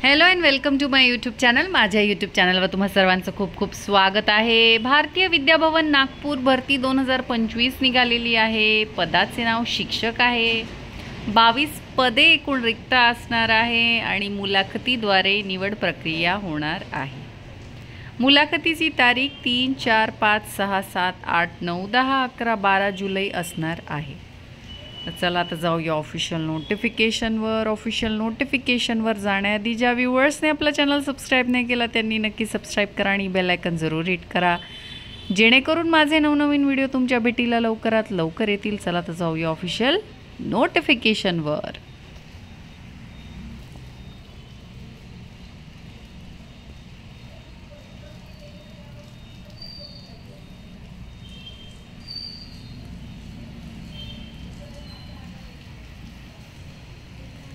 Hello and welcome to my YouTube channel. माझ्या YouTube चॅनलवर तुम्हा सर्वांचं खूप खूप स्वागत आहे। भारतीय विद्याभवन नागपूर भरती 2025 निघालेली आहे। पदाचे नाव शिक्षक आहे। 22 पदे एकूण रिक्त असणार आहे आणि मुलाखतीद्वारे निवड प्रक्रिया होणार आहे। मुलाखतीची तारीख 3, 4, 5, 6, 7, 8, 9, 10, 11, 12 जुलै असणार आहे। चला आता जाऊया ऑफिशियल नोटिफिकेशनवर जाण्याआधी ज्या व्ह्यूअर्सने आपला चॅनल सबस्क्राईब नाही केला त्यांनी नक्की सबस्क्राईब करा आणि बेल आयकॉन जरूर हिट करा, जेणेकरून माझे नवनवीन व्हिडिओ तुमच्या भेटीला लवकरात लवकर येतील। चला आता जाऊया ऑफिशियल नोटिफिकेशनवर।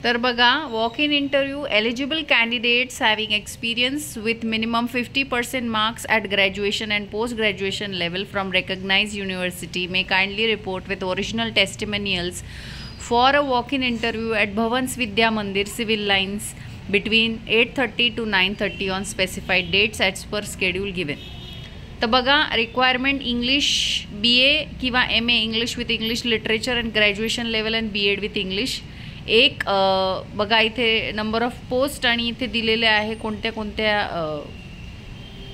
तर बघा, walk in interview eligible candidates having experience with minimum 50% marks at graduation and post graduation level from recognized university may kindly report with original testimonials for a walk-in interview at Bhavans Vidya Mandir Civil Lines between 8:30 to 9:30 on specified dates as per schedule given. तर बघा, requirement English BA किंवा MA English with English literature and graduation level and BEd with English. एक बघा इथे number of post आणि इथे दिलेले आहे कोणत्या कोणत्या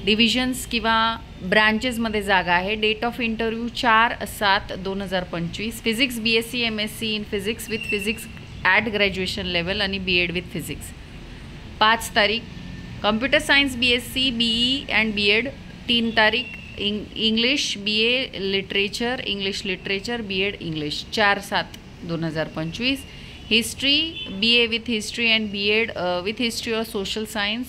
डिव्हिजन्स किंवा ब्रांचेसमध्ये जागा आहे। Date of interview 4/7/2025। Physics BSc MSc in physics with physics at graduation level आणि BEd विथ फिजिक्स। 5 तारीख computer science BSc BE and BEd। 3 तारीख English BA literature English literature BEd English. 4/7/2025। History BA with history and BEd with history और social science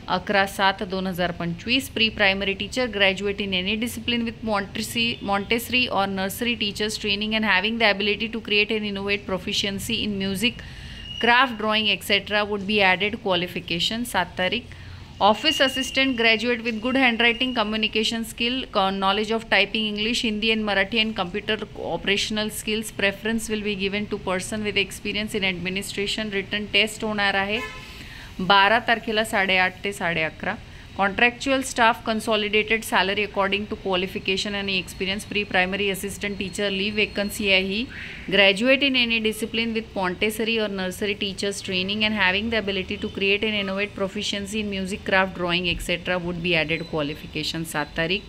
11/7/2025। Pre primary teacher graduate in any discipline with Montessori और nursery teachers training and having the ability to create and innovate proficiency in music craft drawing etcetera would be added qualification. 7 तारीख office assistant graduate with good handwriting communication skill knowledge of typing English Hindi and Marathi and computer operational skills. Preference will be given to person with experience in administration. Written test होणार आहे 12 तारखेला 8:30 ते 11:30। Contractual staff consolidated salary according to qualification आणि experience. Pre primary assistant teacher leave vacancy आहे ही। Graduate in any discipline with Montessori और nursery teachers training and having the ability to create and innovate proficiency in music craft drawing etcetera would be added qualification. 7 तारीख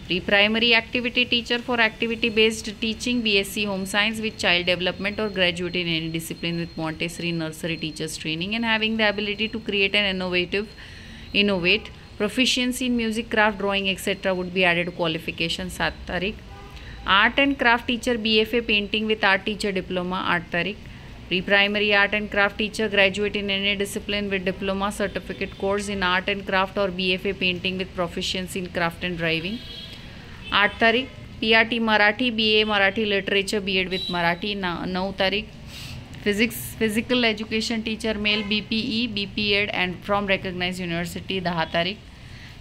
pre primary activity teacher for activity based teaching BSc home science with child development और graduate in any discipline with Montessori nursery teachers training and having the ability to create and innovate proficiency in music craft drawing etc would be added qualification। 7 तारीख art end craft teacher BFA painting with art teacher diploma. 8 तारीख pre primary art end craft teacher graduate in any discipline with diploma certificate course in art end craft और BFA painting with proficiency in craft end driving. 8 तारीख PRT Marathi BA Marathi literature BEd with Marathi. 9 तारीख physical education teacher mail BPE BPEd end from recognized university। 10 तारीख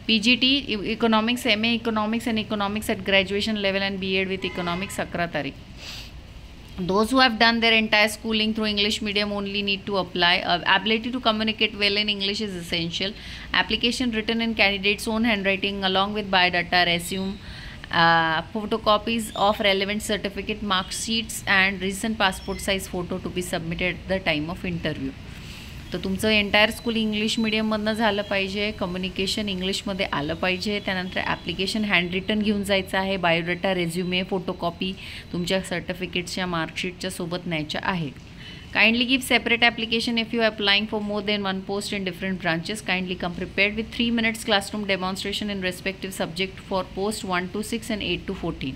PGT economics MA economics end economics eight graduation level end BEd with economics. 11 तारीख those who have done their entire schooling through English medium only need to apply। ability to communicate well in English is essential। application written in candidate's own handwriting along with biodata resume photocopies of relevant certificate mark sheets and recent passport size photo to be submitted at the time of interview। तर तुमचं entire school English मिडियममधनं झालं पाहिजे, communication इंग्लिशमध्ये आलं पाहिजे, त्यानंतर application hand return घेऊन जायचं आहे, बायोडाटा रेझ्युमे फोटोकॉपी तुमच्या सर्टिफिकेट्सच्या मार्कशीटच्या सोबत न्यायच्या आहे। Kindly give separate application if you applying for more than 1 post in different branches. Kindly come prepared with 3 minutes classroom demonstration in respective subject for post 1 to 6 and 8 to 14।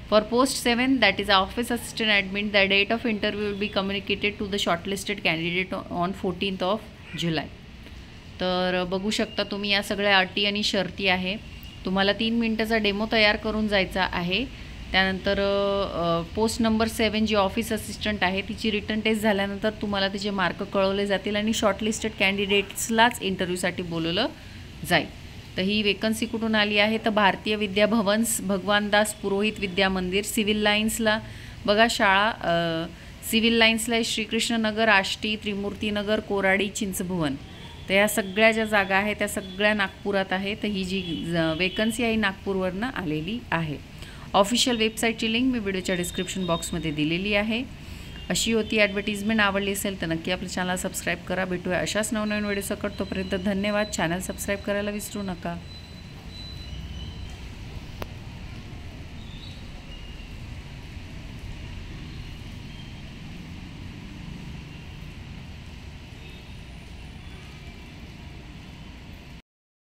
For post 7, that is office assistant admin, the date of interview will be communicated to the shortlisted candidate on 14th of July। तर बघू शकता तुम्ही या सगळ्या अटी आणि शर्ती आहे। तुम्हाला 3 मिनिटाचा डेमो तयार करून जायचा आहे। त्यानंतर पोस्ट नंबर 7 जी ऑफिस असिस्टंट आहे तिची रिटर्न टेस्ट झाल्यानंतर तुम्हाला त्याचे मार्क कळवले जातील आणि शॉर्टलिस्टेड कॅन्डिडेट्सलाच इंटरव्ह्यूसाठी बोलवलं जाईल। तर ही वेकन्सी कुठून आली आहे तर भारतीय विद्या भवन्स भगवानदास पुरोहित विद्या मंदिर सिव्हिल लाईन्सला बघा शाळा सिव्हिल लाईन्सला श्रीकृष्ण नगर आष्टी त्रिमूर्ती नगर कोराडी चिंचभवन तर या सगळ्या ज्या जागा आहेत त्या सगळ्या नागपुरात आहे. तर ही जी वेकन्सी आहे नागपूरवरनं आलेली आहे. ऑफिशियल वेबसाईटची लिंक मी व्हिडिओच्या डिस्क्रिप्शन बॉक्समध्ये दिलेली आहे. अशी होती ॲडव्हर्टिजमेंट. आवडली असेल तर नक्की आपल्या चॅनलला सबस्क्राईब करा. भेटूया अशाच नवनवीन व्हिडिओ सकट. तोपर्यंत धन्यवाद. चॅनल सबस्क्राईब करायला विसरू नका.